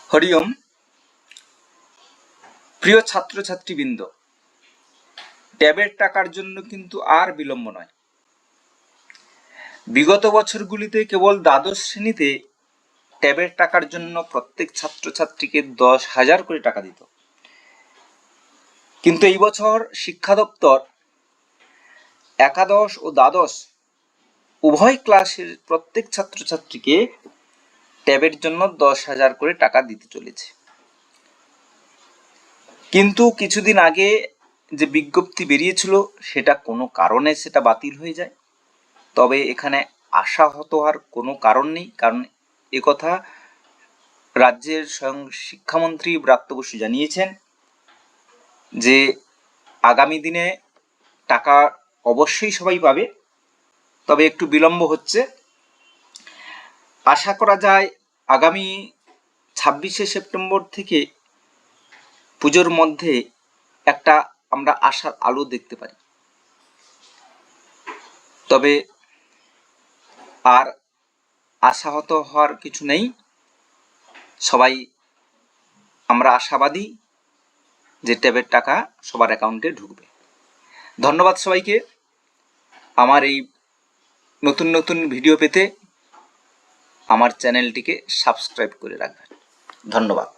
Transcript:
হরি ওম। প্রিয় ছাত্রছাত্রীবৃন্দ, ট্যাবের টাকার জন্য কিন্তু আর বিলম্ব নয়। বিগত বছরগুলিতে কেবল দ্বাদশ শ্রেণীতে ট্যাবের টাকার জন্য প্রত্যেক ছাত্রছাত্রীকে 10,000 করে টাকা দিত, কিন্তু এই বছর শিক্ষা দপ্তর একাদশ ও দ্বাদশ উভয় ক্লাসের প্রত্যেক ছাত্রছাত্রীকে ট্যাবের জন্য 10,000 করে টাকা দিতে চলেছে। কিন্তু কিছুদিন আগে যে বিজ্ঞপ্তি বেরিয়েছিল সেটা কোনো কারণে সেটা বাতিল হয়ে যায়। তবে এখানে আশাহত হওয়ার কোনো কারণ নেই, কারণ একথা রাজ্যের স্বয়ং শিক্ষামন্ত্রী ব্রাত্য বসু জানিয়েছেন যে আগামী দিনে টাকা অবশ্যই সবাই পাবে, তবে একটু বিলম্ব হচ্ছে। আশা করা যায় আগামী 26শে সেপ্টেম্বর থেকে পুজোর মধ্যে একটা আমরা আশার আলো দেখতে পারি। তবে আর আশাহত হওয়ার কিছু নেই, সবাই আমরা আশাবাদী যে ট্যাবের টাকা সবার অ্যাকাউন্টে ঢুকবে। ধন্যবাদ সবাইকে। আমার এই নতুন নতুন ভিডিও পেতে আমার চ্যানেলটিকে সাবস্ক্রাইব করে রাখবেন। ধন্যবাদ।